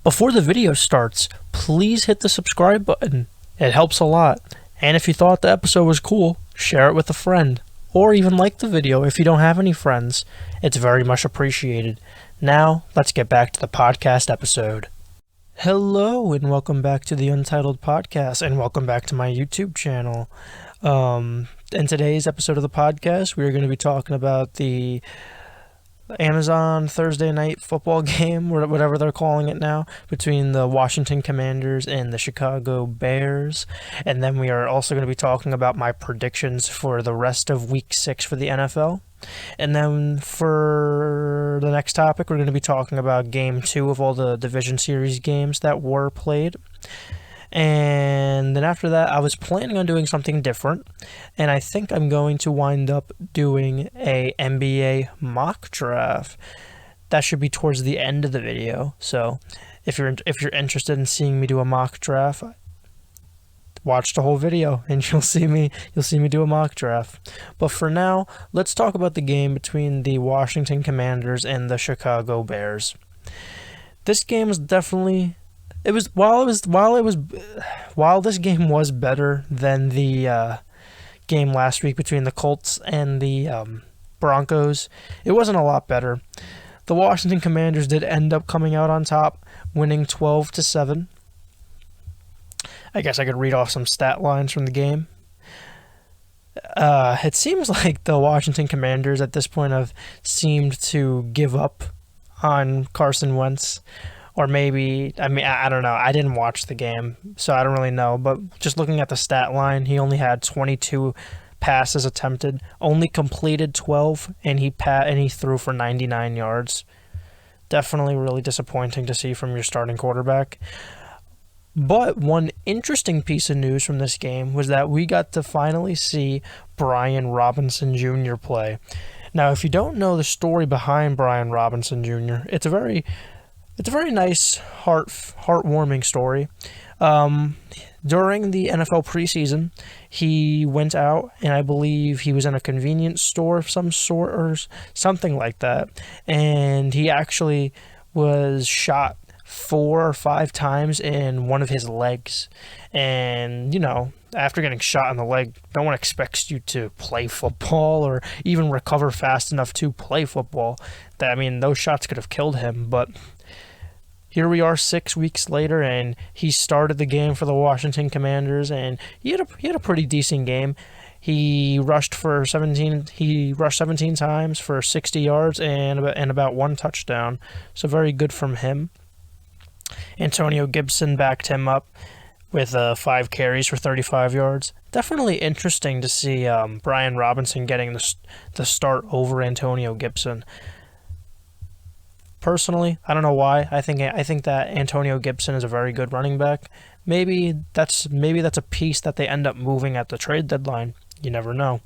Before the video starts, please hit the subscribe button. It helps a lot. And if you thought the episode was cool, share it with a friend. Or even like the video if you don't have any friends. It's very much appreciated. Now, let's get back to the podcast episode. Hello, and welcome back to the Untitled Podcast, and welcome back to my YouTube channel. In today's episode of the podcast, we are going to be talking about the Amazon Thursday night football game, or whatever they're calling it now, between the Washington Commanders and the Chicago Bears. And then we are also going to be talking about my predictions for the rest of Week 6 for the NFL. And then for the next topic, we're going to be talking about Game 2 of all the Division Series games that were played. And then after that, I was planning on doing something different, and I think I'm going to wind up doing a NBA mock draft. That should be towards the end of the video. So, if you're interested in seeing me do a mock draft, watch the whole video, and you'll see me do a mock draft. But for now, let's talk about the game between the Washington Commanders and the Chicago Bears. This game was definitely. While this game was better than the game last week between the Colts and the Broncos, it wasn't a lot better. The Washington Commanders did end up coming out on top, winning 12-7. I guess I could read off some stat lines from the game. It seems like the Washington Commanders at this point have seemed to give up on Carson Wentz. Or maybe, I don't know. I didn't watch the game, so I don't really know. But just looking at the stat line, he only had 22 passes attempted, only completed 12, and he threw for 99 yards. Definitely really disappointing to see from your starting quarterback. But one interesting piece of news from this game was that we got to finally see Brian Robinson Jr. play. Now, if you don't know the story behind Brian Robinson Jr., it's a very nice, heartwarming story. During the NFL preseason, he went out, and I believe he was in a convenience store of some sort or something like that, and he actually was shot 4 or 5 times in one of his legs. And, after getting shot in the leg, no one expects you to play football or even recover fast enough to play football. Those shots could have killed him, but here we are 6 weeks later, and he started the game for the Washington Commanders, and he had a pretty decent game. He rushed 17 times for 60 yards and about 1 touchdown. So very good from him. Antonio Gibson backed him up with 5 carries for 35 yards. Definitely interesting to see Brian Robinson getting the start over Antonio Gibson. Personally, I don't know why. I think that Antonio Gibson is a very good running back. Maybe that's a piece that they end up moving at the trade deadline. You never know.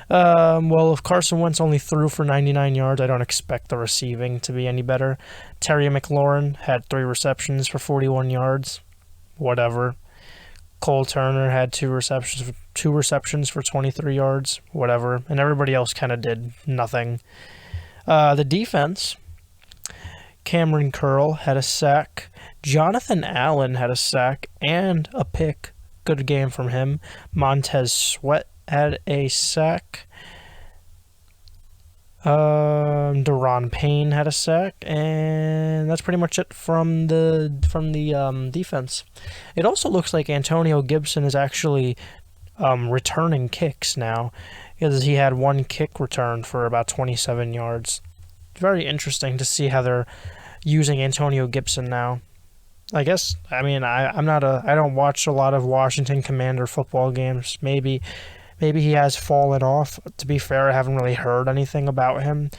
Well, if Carson Wentz only threw for 99 yards, I don't expect the receiving to be any better. Terry McLaurin had 3 receptions for 41 yards. Whatever. Cole Turner had 2 receptions for 23 yards. Whatever. And everybody else kind of did nothing. The defense, Cameron Curl had a sack. Jonathan Allen had a sack and a pick. Good game from him. Montez Sweat had a sack. Deron Payne had a sack, and that's pretty much it from the defense. It also looks like Antonio Gibson is actually returning kicks now, because he had 1 kick return for about 27 yards. Very interesting to see how they're using Antonio Gibson now. I guess, I don't watch a lot of Washington Commander football games. Maybe he has fallen off. To be fair, I haven't really heard anything about him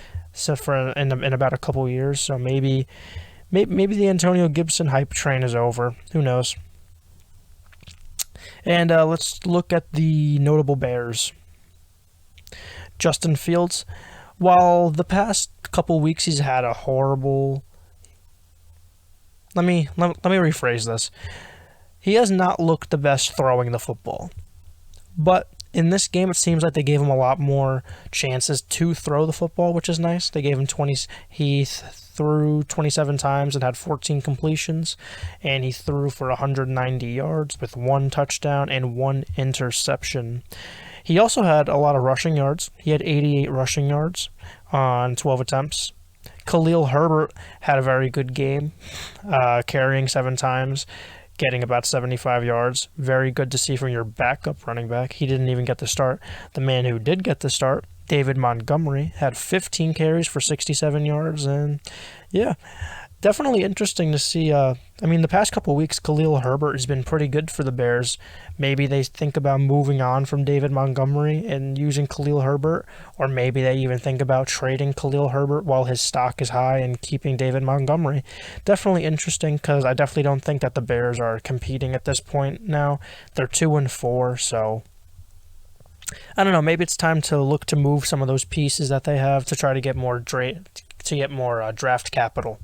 in about a couple years. So maybe the Antonio Gibson hype train is over. Who knows? And let's look at the notable Bears. Justin Fields, while the past couple weeks he's had a horrible... Let me rephrase this. He has not looked the best throwing the football. But In this game, it seems like they gave him a lot more chances to throw the football, which is nice. They gave him 20. He threw 27 times and had 14 completions, and he threw for 190 yards with 1 touchdown and 1 interception. He also had a lot of rushing yards. He had 88 rushing yards on 12 attempts. Khalil Herbert had a very good game, carrying 7 times, getting about 75 yards. Very good to see from your backup running back. He didn't even get the start. The man who did get the start, David Montgomery, had 15 carries for 67 yards. And yeah, definitely interesting to see. The past couple of weeks, Khalil Herbert has been pretty good for the Bears. Maybe they think about moving on from David Montgomery and using Khalil Herbert, or maybe they even think about trading Khalil Herbert while his stock is high and keeping David Montgomery. Definitely interesting, because I definitely don't think that the Bears are competing at this point now. They're 2-4, so I don't know. Maybe it's time to look to move some of those pieces that they have to try to get more draft capital.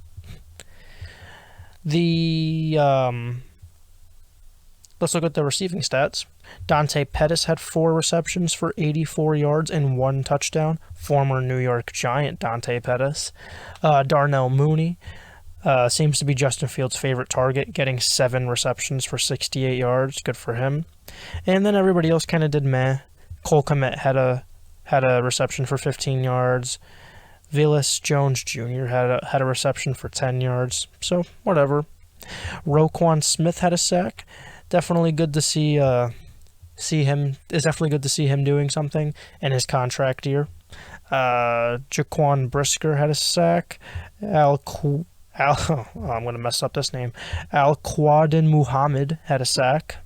Let's look at the receiving stats. Dante Pettis had 4 receptions for 84 yards and 1 touchdown. Former New York Giant Dante Pettis. Darnell Mooney seems to be Justin Fields' favorite target, getting 7 receptions for 68 yards. Good for him. And then everybody else kind of did meh. Cole Kmet had a reception for 15 yards. Velus Jones Jr. had a reception for 10 yards. So whatever. Roquan Smith had a sack. Definitely good to see him. It's definitely good to see him doing something in his contract year. Jaquan Brisker had a sack. I'm gonna mess up this name. Al Quadin Muhammad had a sack,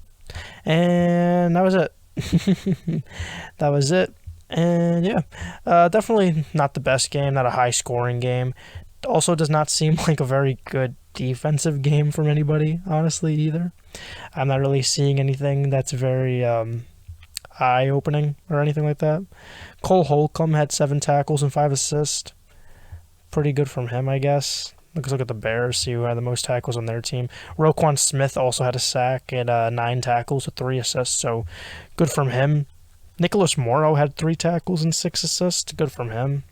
and that was it. That was it. And yeah, definitely not the best game. Not a high scoring game. Also does not seem like a very good defensive game from anybody, honestly, either. I'm not really seeing anything that's very eye-opening or anything like that. Cole Holcomb had 7 tackles and 5 assists. Pretty good from him, I guess. Let's look at the Bears, see who had the most tackles on their team. Roquan Smith also had a sack and 9 tackles with 3 assists, so good from him. Nicholas Morrow had 3 tackles and 6 assists. Good from him.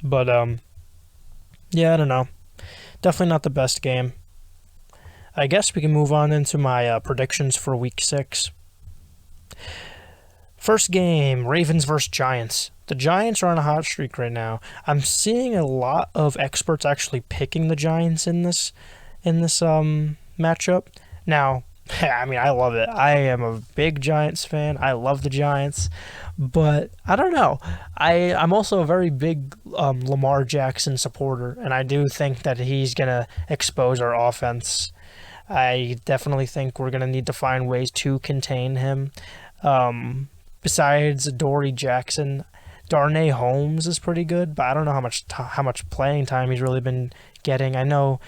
But, yeah, I don't know. Definitely not the best game. I guess we can move on into my predictions for Week 6. First game, Ravens versus Giants. The Giants are on a hot streak right now. I'm seeing a lot of experts actually picking the Giants in this matchup. Now, I love it. I am a big Giants fan. I love the Giants. But I don't know. I'm also a very big Lamar Jackson supporter, and I do think that he's going to expose our offense. I definitely think we're going to need to find ways to contain him. Besides Dory Jackson, Darnay Holmes is pretty good, but I don't know how much playing time he's really been getting. I know,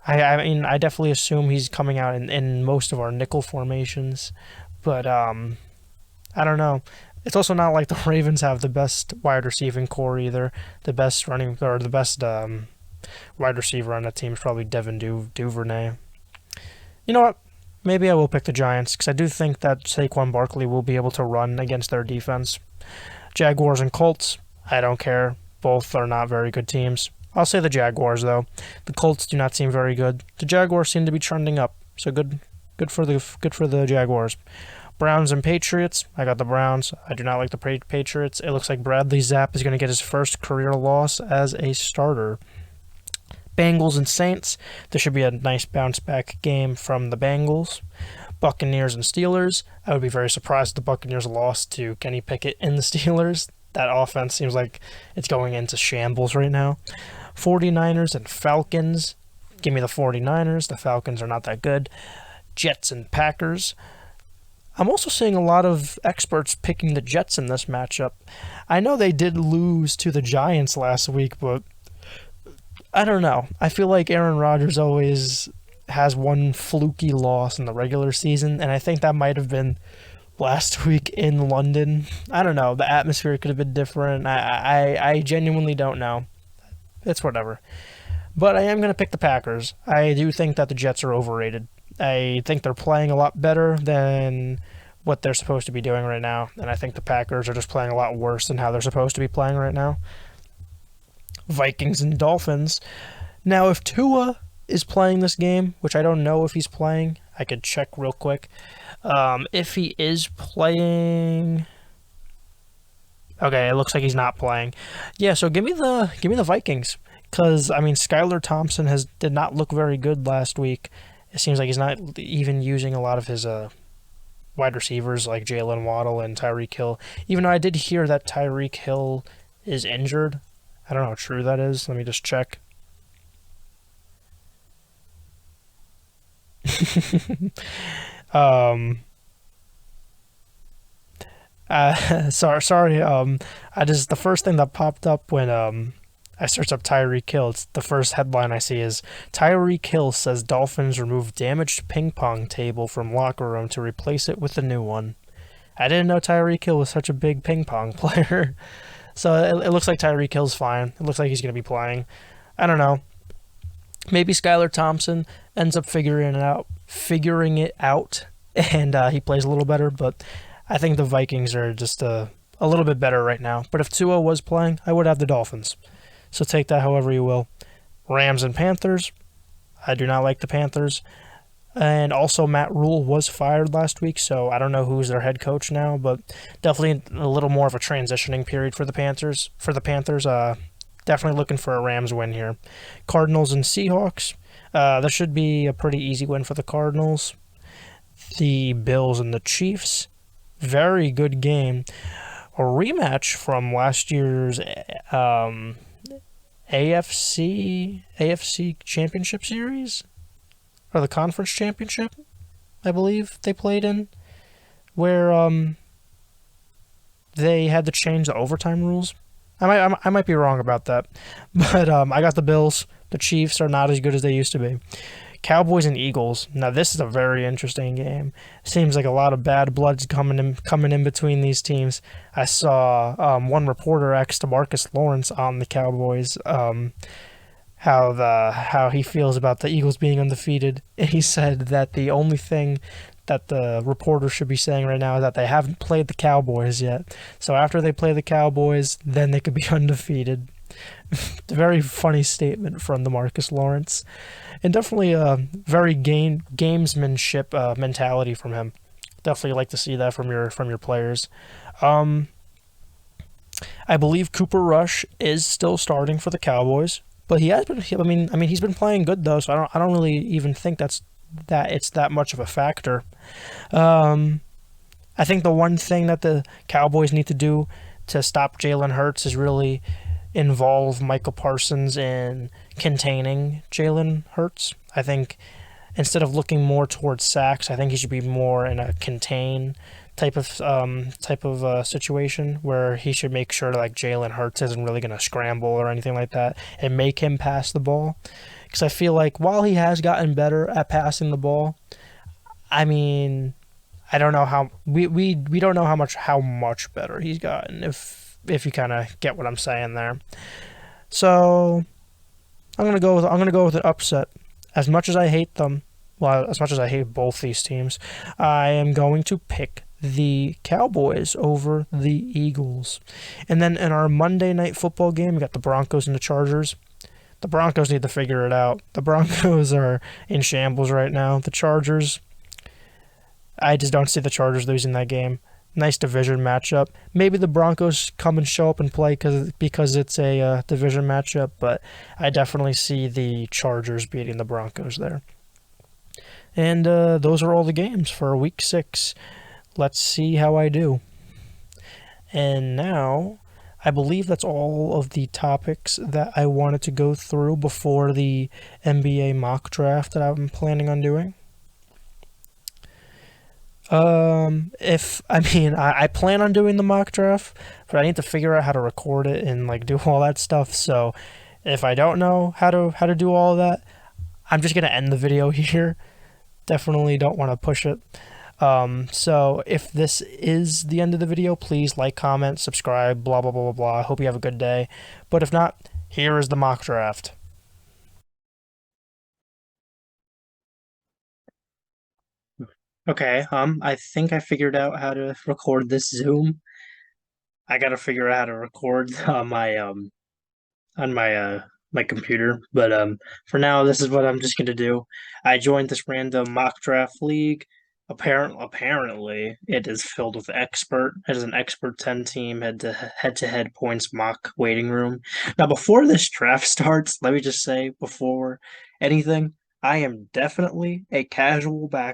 I definitely assume he's coming out in most of our nickel formations, but I don't know. It's also not like the Ravens have the best wide receiving core either. The best wide receiver on that team is probably Devin Duvernay. You know what? Maybe I will pick the Giants, because I do think that Saquon Barkley will be able to run against their defense. Jaguars and Colts, I don't care. Both are not very good teams. I'll say the Jaguars, though. The Colts do not seem very good. The Jaguars seem to be trending up, so good for the Jaguars. Browns and Patriots, I got the Browns. I do not like the Patriots. It looks like Bradley Zapp is going to get his first career loss as a starter. Bengals and Saints, this should be a nice bounce-back game from the Bengals. Buccaneers and Steelers, I would be very surprised if the Buccaneers lost to Kenny Pickett and the Steelers. That offense seems like it's going into shambles right now. 49ers and Falcons, give me the 49ers. The Falcons are not that good. Jets and Packers. I'm also seeing a lot of experts picking the Jets in this matchup. I know they did lose to the Giants last week, but I don't know. I feel like Aaron Rodgers always has one fluky loss in the regular season, and I think that might have been last week in London. I don't know. The atmosphere could have been different. I genuinely don't know. It's whatever. But I am going to pick the Packers. I do think that the Jets are overrated. I think they're playing a lot better than what they're supposed to be doing right now, and I think the Packers are just playing a lot worse than how they're supposed to be playing right now. Vikings and Dolphins. Now, if Tua is playing this game, which I don't know if he's playing, I could check real quick. If he is playing, okay, it looks like he's not playing. Yeah, so give me the Vikings, because I mean Skylar Thompson did not look very good last week. It seems like he's not even using a lot of his wide receivers like Jalen Waddle and Tyreek Hill. Even though I did hear that Tyreek Hill is injured, I don't know how true that is. Let me just check. um, sorry. I just the first thing that popped up when I searched up Tyreek Hill. It's the first headline I see is Tyreek Hill says Dolphins remove damaged ping pong table from locker room to replace it with a new one. I didn't know Tyreek Hill was such a big ping pong player. So it looks like Tyreek Hill's fine. It looks like he's going to be playing. I don't know. Maybe Skylar Thompson ends up figuring it out, and he plays a little better. But I think the Vikings are just a little bit better right now. But if Tua was playing, I would have the Dolphins. So take that however you will. Rams and Panthers. I do not like the Panthers. And also Matt Rule was fired last week, so I don't know who's their head coach now, but definitely a little more of a transitioning period for the Panthers. Definitely looking for a Rams win here. Cardinals and Seahawks. That should be a pretty easy win for the Cardinals. The Bills and the Chiefs. Very good game. A rematch from last year's AFC Championship Series, or the Conference Championship, I believe they played in, where they had to change the overtime rules. I might be wrong about that, but I got the Bills. The Chiefs are not as good as they used to be. Cowboys and Eagles. Now this is a very interesting game. Seems like a lot of bad blood's coming in between these teams. I saw one reporter asked Marcus Lawrence on the Cowboys how he feels about the Eagles being undefeated, and he said that the only thing that the reporter should be saying right now is that they haven't played the Cowboys yet. So after they play the Cowboys, then they could be undefeated. It's a very funny statement from the Marcus Lawrence, and definitely a very gamesmanship mentality from him. Definitely like to see that from your players. I believe Cooper Rush is still starting for the Cowboys, but he has been. I mean, he's been playing good though, so I don't really even think it's that much of a factor. I think the one thing that the Cowboys need to do to stop Jalen Hurts is really involve Michael Parsons in containing Jalen Hurts. I think instead of looking more towards sacks, I think he should be more in a contain type of situation where he should make sure like Jalen Hurts isn't really going to scramble or anything like that and make him pass the ball. Because I feel like while he has gotten better at passing the ball, I mean, I don't know how we don't know how much better he's gotten, if you kind of get what I'm saying there. So I'm gonna go with an upset. As much as I hate them, well, as much as I hate both these teams, I am going to pick the Cowboys over the Eagles. And then in our Monday Night Football game, we got the Broncos and the Chargers. The Broncos need to figure it out. The Broncos are in shambles right now. The Chargers, I just don't see the Chargers losing that game. Nice division matchup. Maybe the Broncos come and show up and play because it's a division matchup, but I definitely see the Chargers beating the Broncos there. And those are all the games for Week 6. Let's see how I do. And now, I believe that's all of the topics that I wanted to go through before the NBA mock draft that I'm planning on doing. I plan on doing the mock draft, but I need to figure out how to record it and like do all that stuff. So if I don't know how to do all that, I'm just gonna end the video here. Definitely don't want to push it. So if this is the end of the video, please like, comment, subscribe, blah blah blah blah blah. I hope you have a good day. But if not, here is the mock draft. Okay, I think I figured out how to record this Zoom. I gotta figure out how to record on my computer. But for now, this is what I'm just gonna do. I joined this random mock draft league. Apparently, it is filled with expert. It is an expert 10 team head to head points mock waiting room. Now, before this draft starts, let me just say before anything, I am definitely a casual a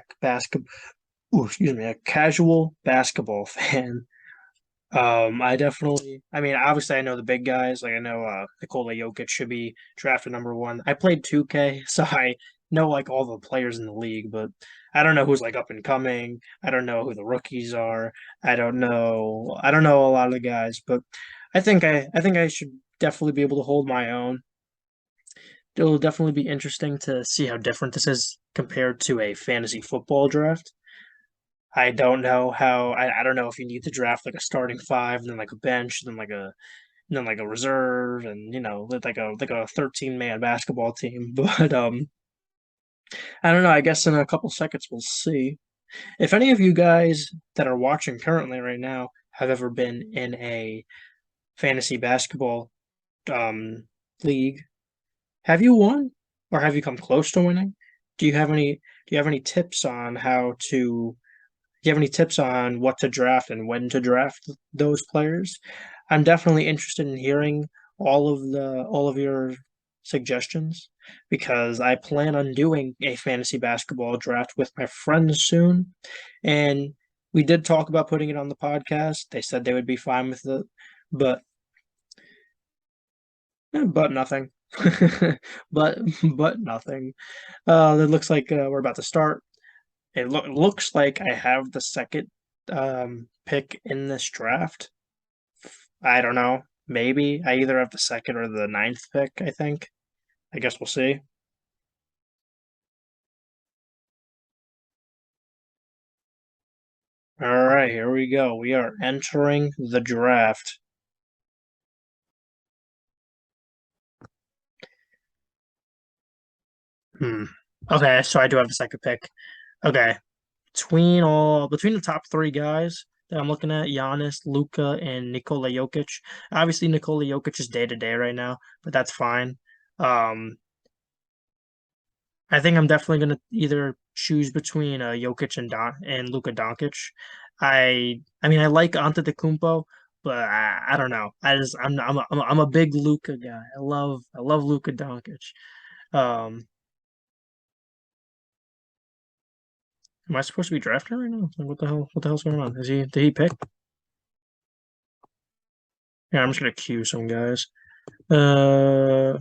casual basketball fan. I mean, obviously, I know the big guys. Like, I know Nikola Jokic should be drafted number one. I played 2K, so I know like all the players in the league, but I don't know who's like up and coming. I don't know who the rookies are. I don't know a lot of the guys, but I think I should definitely be able to hold my own. It'll definitely be interesting to see how different this is compared to a fantasy football draft. I don't know if you need to draft like a starting five, and then like a bench, then like a reserve, and with like a 13-man basketball team. But I don't know. I guess in a couple seconds we'll see. If any of you guys that are watching currently right now have ever been in a fantasy basketball um league, have you won or have you come close to winning? Do you have any tips on how to Do you have any tips on what to draft and when to draft those players? I'm definitely interested in hearing all of your suggestions because I plan on doing a fantasy basketball draft with my friends soon. And we did talk about putting it on the podcast. They said they would be fine with it, but but nothing. but but nothing. It looks like we're about to start. Looks like I have the second pick in this draft. I don't know. Maybe I either have the second or the ninth pick, I think. I guess we'll see. All right, here we go. We are entering the draft. Hmm. Okay, so I do have the second pick. Okay. Between the top three guys that I'm looking at, Giannis, Luka, and Nikola Jokic. Obviously, Nikola Jokic is day to day right now, but that's fine. Um, I think I'm definitely gonna either choose between Jokic and Luka Doncic. I mean I like Antetokounmpo, but I don't know. I'm a big Luka guy. I love Luka Doncic. Um, am I supposed to be drafting right now? Like, what the hell's going on? Is he did he pick? Yeah, I'm just gonna cue some guys. Uh,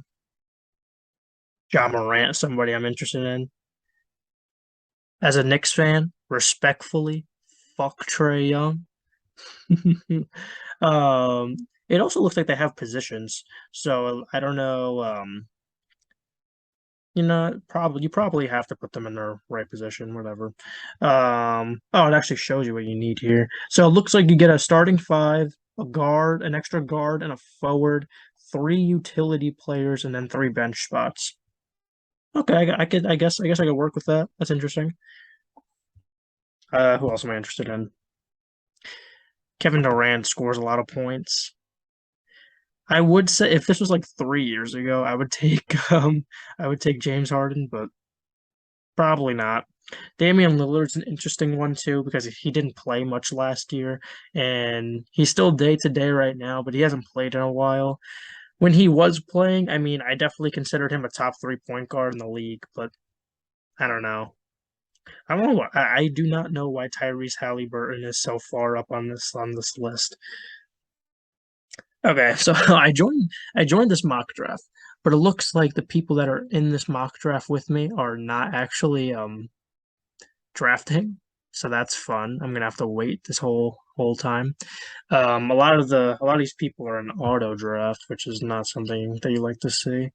John Morant, somebody I'm interested in. As a Knicks fan, respectfully, fuck Trey Young. Um, it also looks like they have positions, so I don't know. Probably you probably have to put them in their right position, whatever. Oh, it actually shows you what you need here. So it looks like you get a starting five, a guard, an extra guard, and a forward, three utility players, and then three bench spots. Okay, I guess I could work with that. That's interesting. Who else am I interested in? Kevin Durant scores a lot of points. I would say if this was like 3 years ago, I would take James Harden, but probably not. Damian Lillard's an interesting one too because he didn't play much last year and he's still day to day right now, but he hasn't played in a while. When he was playing, I mean, I definitely considered him a top three point guard in the league, but I don't know. I don't know. I do not know why Tyrese Halliburton is so far up on this list. Okay, so I joined this mock draft, but it looks like the people that are in this mock draft with me are not actually drafting. So that's fun. I'm gonna have to wait this whole time. A lot of these people are in auto draft, which is not something that you like to see.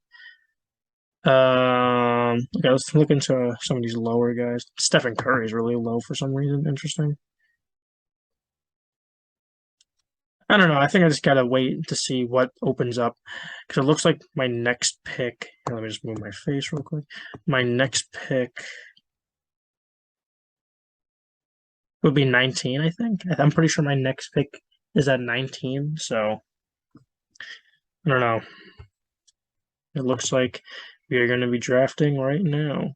Okay, let's look into some of these lower guys. Stephen Curry is really low for some reason. Interesting. I don't know. I think I just gotta wait to see what opens up because it looks like my next pick. Let me just move my face real quick. My next pick would be 19, I think. I'm pretty sure my next pick is at 19, so I don't know. It looks like we are going to be drafting right now.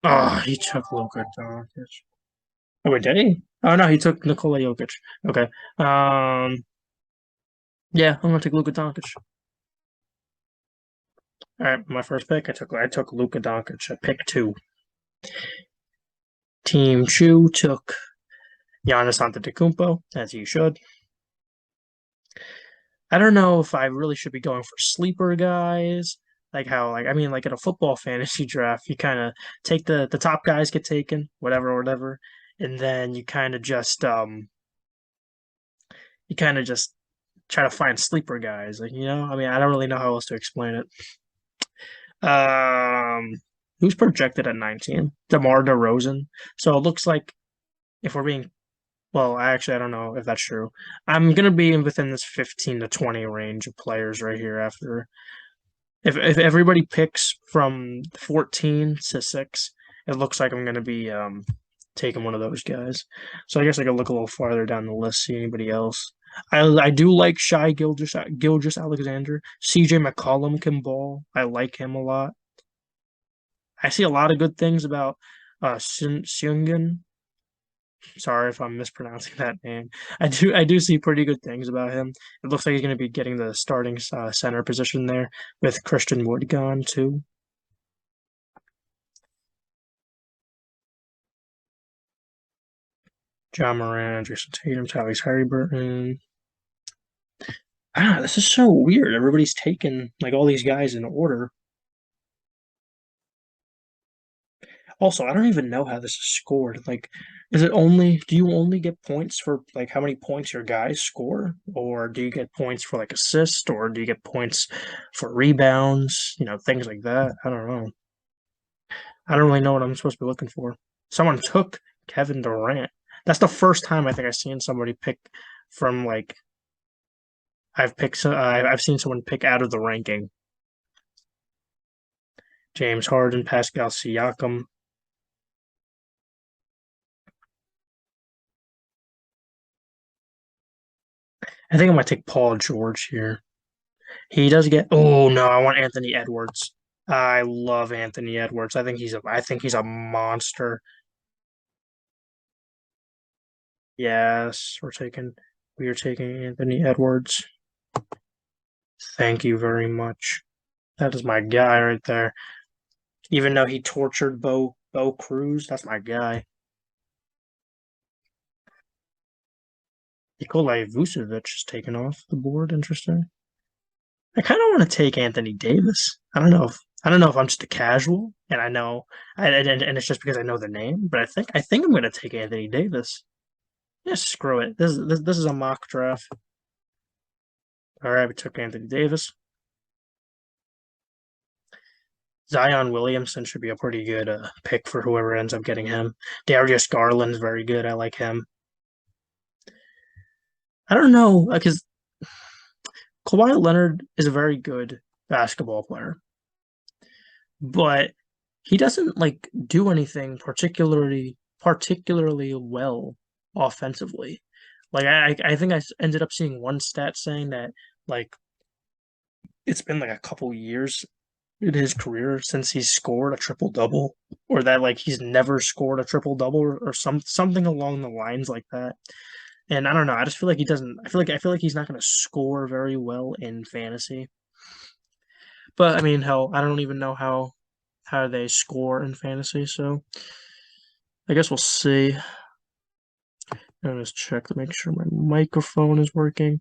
Oh, he took Luka Doncic. Oh, wait, did he? Oh, no, he took Nikola Jokic. Okay. Yeah, I'm gonna take Luka Doncic. All right, my first pick, I took Luka Doncic at pick 2. Team Chu took Giannis Antetokounmpo, as you should. I don't know if I really should be going for sleeper guys, like how like I mean like in a football fantasy draft, you kind of take the top guys get taken, whatever, and then you kind of just try to find sleeper guys, like I mean I don't really know how else to explain it. Um, who's projected at 19? DeMar DeRozan. So it looks like if we're being well, actually, I don't know if that's true. I'm gonna be within this 15 to 20 range of players right here after. If everybody picks from 14 to 6, it looks like I'm gonna be taking one of those guys. So I guess I could look a little farther down the list, see anybody else. I do like Shy Gilgeous Alexander. CJ McCollum can ball. I like him a lot. I see a lot of good things about Seungin. Sorry if I'm mispronouncing that name. I do see pretty good things about him. It looks like he's going to be getting the starting center position there with Christian Wood gone too. John Moran, Jason Tatum, Tyrese Haliburton. This is so weird. Everybody's taking like all these guys in order. Also, I don't even know how this is scored. Like, do you only get points for like how many points your guys score? Or do you get points for like assist? Or do you get points for rebounds? Things like that. I don't know. I don't really know what I'm supposed to be looking for. Someone took Kevin Durant. That's the first time I think I've seen somebody pick from like I've seen someone pick out of the ranking. James Harden, Pascal Siakam. I think I'm gonna take Paul George here. He does get. Oh no, I want Anthony Edwards. I love Anthony Edwards. I think he's a monster. Yes, we are taking Anthony Edwards. Thank you very much. That is my guy right there. Even though he tortured Bo Cruz, that's my guy. Nikolai Vucevic is taken off the board. Interesting. I kind of want to take Anthony Davis. I don't know if I'm just a casual, and I know, and it's just because I know the name. But I think I'm going to take Anthony Davis. Yeah, screw it. This is a mock draft. All right, we took Anthony Davis. Zion Williamson should be a pretty good pick for whoever ends up getting him. Darius Garland's very good. I like him. I don't know because Kawhi Leonard is a very good basketball player, but he doesn't like do anything particularly well offensively. Like I think ended up seeing one stat saying that like it's been like a couple years in his career since he's scored a triple double, or that like he's never scored a triple double or something along the lines like that. And I don't know. I just feel like he doesn't. I feel like he's not going to score very well in fantasy. But I mean, hell, I don't even know how they score in fantasy. So I guess we'll see. Let me just check to make sure my microphone is working.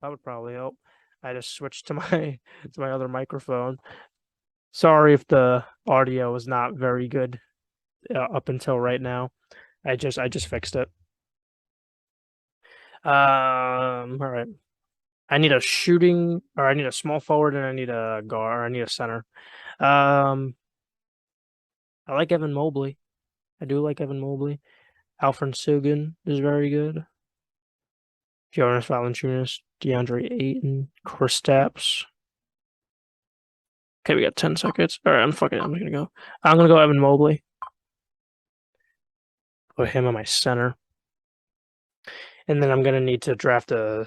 That would probably help. I just switched to my to my other microphone. Sorry if the audio is not very good up until right now. I just fixed it. All right. I need a shooting, or I need a small forward, and I need a guard, or I need a center. Um, I like Evan Mobley. I do like Evan Mobley. Alfred Sugan is very good. Jonas Valanciunas, DeAndre Ayton, Kristaps. Okay, we got 10 seconds. All right, I'm just gonna go. I'm gonna go Evan Mobley. Put him on my center. And then I'm gonna need to draft a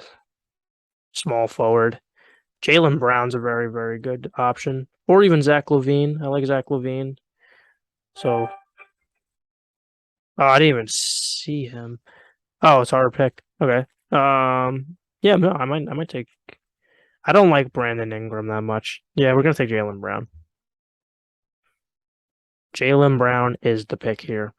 small forward. Jaylen Brown's a very, very good option. Or even Zach LaVine. I like Zach LaVine. So, oh, I didn't even see him. Oh, it's our pick. Okay. Yeah, no, I might take. I don't like Brandon Ingram that much. Yeah, we're gonna take Jaylen Brown. Jaylen Brown is the pick here.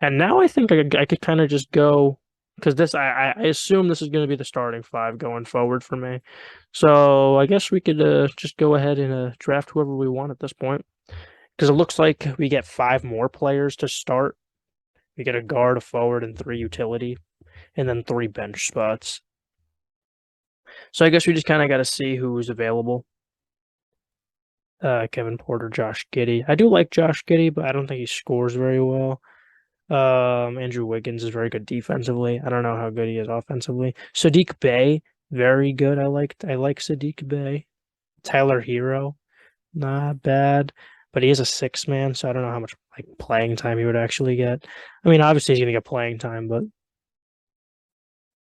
And now I think I could kind of just go because I assume this is going to be the starting five going forward for me. So I guess we could just go ahead and draft whoever we want at this point because it looks like we get five more players to start. We get a guard, a forward, and three utility, and then three bench spots. So I guess we just kind of got to see who's available. Kevin Porter, Josh Giddey. I do like Josh Giddey, but I don't think he scores very well. Andrew Wiggins is very good defensively. I don't know how good he is offensively. Sadiq Bey, very good. I like Sadiq Bey. Tyler Hero, not bad, but he is a six man, so I don't know how much like playing time he would actually get. I mean, obviously he's gonna get playing time, but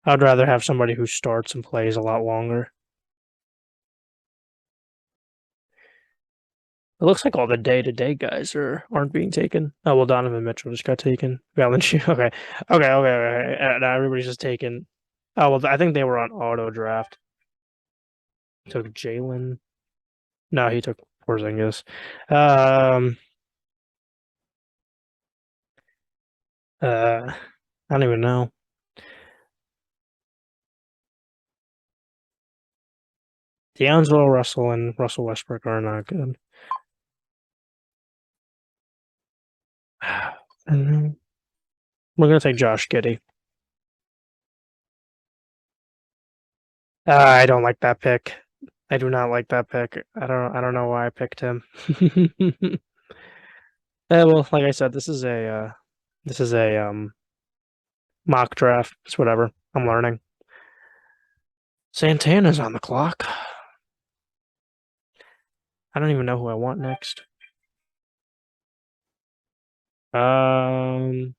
I'd rather have somebody who starts and plays a lot longer. It looks like all the day-to-day guys aren't being taken. Oh well, Donovan Mitchell just got taken. Valanciunas. Okay. Now everybody's just taken. Oh well, I think they were on auto draft. Took Jalen. No, he took Porzingis. Um. I don't even know. D'Angelo Russell and Russell Westbrook are not good. We're gonna take Josh Giddey. I don't like that pick. I do not like that pick. I don't know why I picked him. Well, like I said, this is a mock draft. It's whatever. I'm learning. Santana's on the clock. I don't even know who I want next. Um,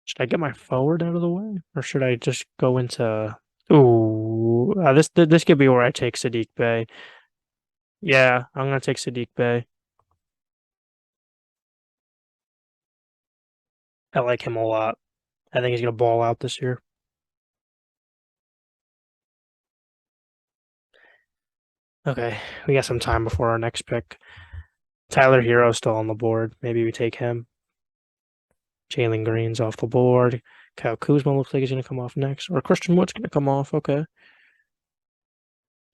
should I get my forward out of the way, or should I just go into? Ooh, this could be where I take Sadiq Bey. Yeah, I'm gonna take Sadiq Bey. I like him a lot. I think he's gonna ball out this year. Okay, we got some time before our next pick. Tyler Hero's still on the board. Maybe we take him. Jalen Green's off the board. Kyle Kuzma looks like he's gonna come off next, or Christian Wood's gonna come off. Okay.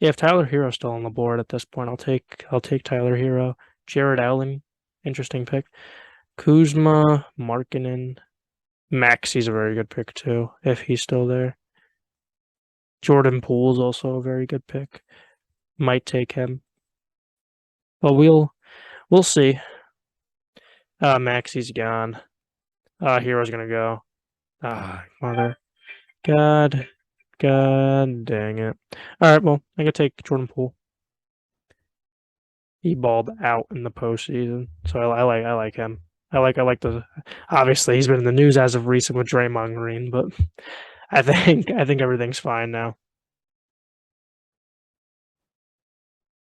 Yeah, if Tyler Hero's still on the board at this point, I'll take Tyler Hero. Jared Allen, interesting pick. Kuzma, Markkanen, Maxi's a very good pick too, if he's still there. Jordan Poole's also a very good pick. Might take him. But we'll see. Maxi's gone. Hero's gonna go. Mother. God. God dang it. Alright, well, I'm gonna take Jordan Poole. He balled out in the postseason. So I like him. I like the obviously he's been in the news as of recent with Draymond Green, but I think everything's fine now.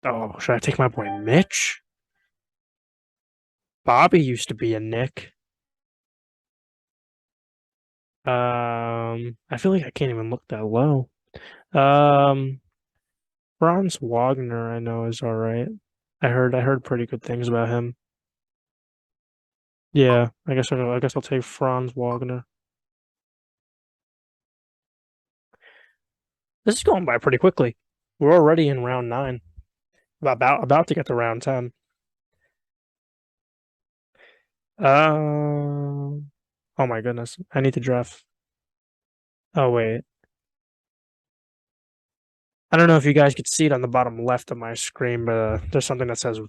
Oh, should I take my boy Mitch? Bobby used to be a Knick. I feel like I can't even look that low. Um, Franz Wagner, I know is all right. I heard pretty good things about him. Yeah, I guess I'll take Franz Wagner. This is going by pretty quickly. We're already in round 9. About to get to round 10. Oh my goodness. I need to draft. Oh wait. I don't know if you guys could see it on the bottom left of my screen, but there's something that says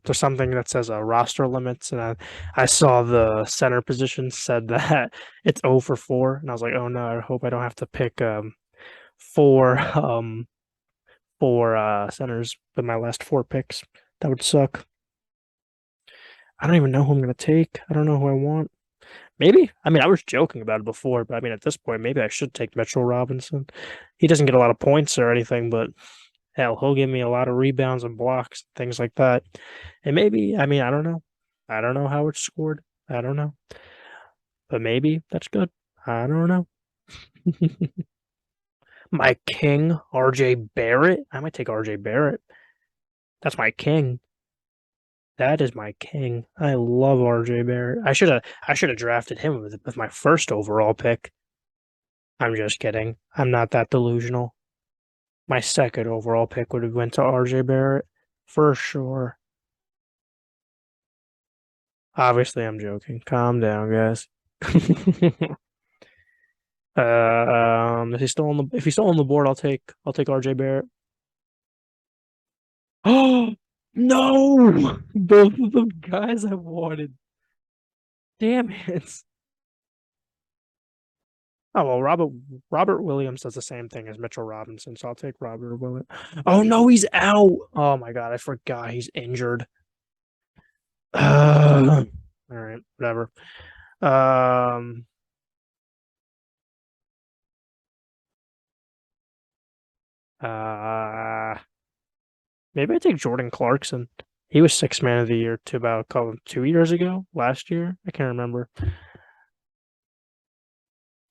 roster limits, and I saw the center position said that it's 0 for 4, and I was like, oh no, I hope I don't have to pick four four centers with my last four picks. That would suck. I don't even know who I'm gonna take. I don't know who I want. Maybe. I mean, I was joking about it before, but I mean, at this point, maybe I should take Mitchell Robinson. He doesn't get a lot of points or anything, but hell, he'll give me a lot of rebounds and blocks, things like that. And maybe, I mean, I don't know. I don't know how it's scored. I don't know. But maybe that's good. I don't know. My king, RJ Barrett. I might take RJ Barrett. That's my king. That is my king. I love RJ Barrett. I should have drafted him with my first overall pick. I'm just kidding. I'm not that delusional. My second overall pick would have went to RJ Barrett for sure. Obviously, I'm joking. Calm down, guys. If he's still on the board, I'll take RJ Barrett. Oh no! Both of the guys I wanted. Damn it. Oh well, Robert Williams does the same thing as Mitchell Robinson, so I'll take Robert Williams. Oh no, he's out. Oh my god, I forgot he's injured. All right, whatever. Um, uh, Maybe I take Jordan Clarkson. He was sixth man of the year to about 2 years ago, last year. I can't remember,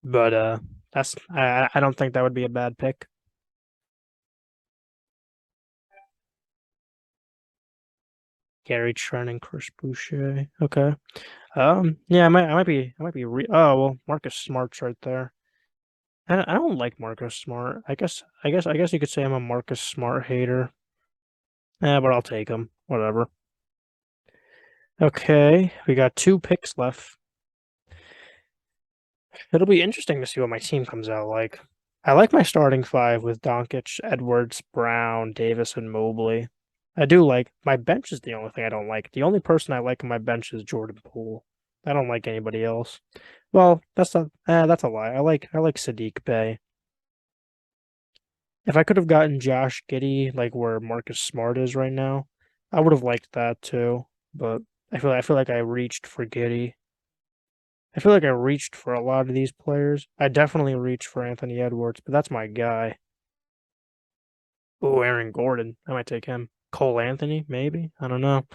but I don't think that would be a bad pick. Gary Trent and Chris Boucher. Okay. Yeah, oh well, Marcus Smart's right there. I don't like Marcus Smart. I guess you could say I'm a Marcus Smart hater. Yeah, but I'll take him. Whatever. Okay, we got two picks left. It'll be interesting to see what my team comes out like. I like my starting five with Doncic, Edwards, Brown, Davis, and Mobley. I do like my bench is the only thing I don't like. The only person I like on my bench is Jordan Poole. I don't like anybody else. Well, that's a lie. I like Sadiq Bey. If I could have gotten Josh Giddey like where Marcus Smart is right now, I would have liked that too. But I feel like I reached for Giddey. I feel like I reached for a lot of these players. I definitely reached for Anthony Edwards, but that's my guy. Oh, Aaron Gordon. I might take him. Cole Anthony, maybe. I don't know.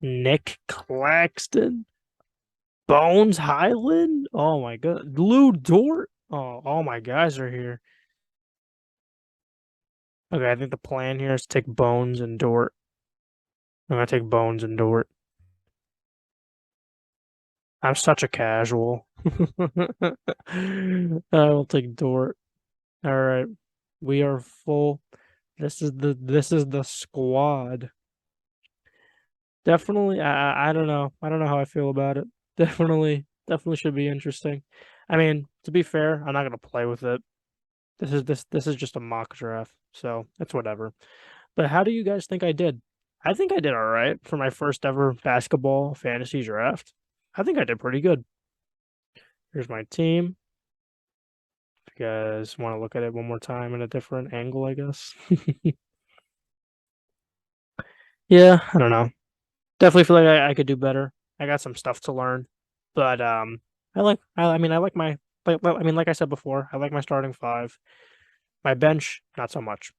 Nick Claxton. Bones Highland. Oh my god. Lou Dort. Oh, all my guys are here. Okay, I think the plan here is to take Bones and Dort. I'm gonna take Bones and Dort. I'm such a casual. I will take Dort. All right. We are full. This is the squad. Definitely, I don't know. I don't know how I feel about it. Definitely should be interesting. I mean, to be fair, I'm not gonna play with it. This is just a mock draft, so it's whatever. But how do you guys think I did? I think I did all right for my first ever basketball fantasy draft. I think I did pretty good. Here's my team. If you guys want to look at it one more time in a different angle, I guess. Yeah, I don't know. Definitely feel like I could do better. I got some stuff to learn, but I like my like I said before, I like my starting five. My bench, not so much.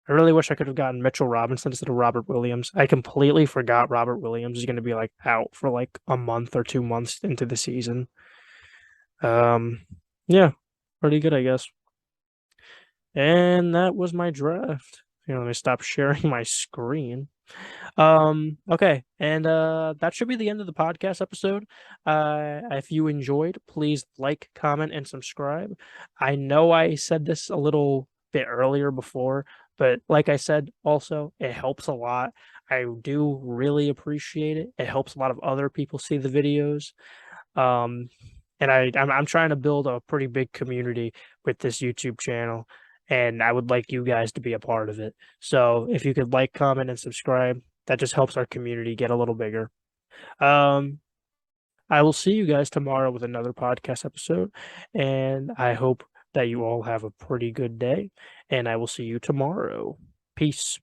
I really wish I could have gotten Mitchell Robinson instead of Robert Williams. I completely forgot Robert Williams is going to be like out for like a month or 2 months into the season. Yeah, pretty good, I guess. And that was my draft. Let me stop sharing my screen. Okay, and that should be the end of the podcast episode. If you enjoyed, please like, comment, and subscribe. I know I said this a little bit earlier before, but like I said, also it helps a lot. I do really appreciate it. It helps a lot of other people see the videos. Um, and I'm trying to build a pretty big community with this YouTube channel, and I would like you guys to be a part of it. So if you could like, comment, and subscribe, that just helps our community get a little bigger. Um, I will see you guys tomorrow with another podcast episode, and I hope that you all have a pretty good day, and I will see you tomorrow. Peace.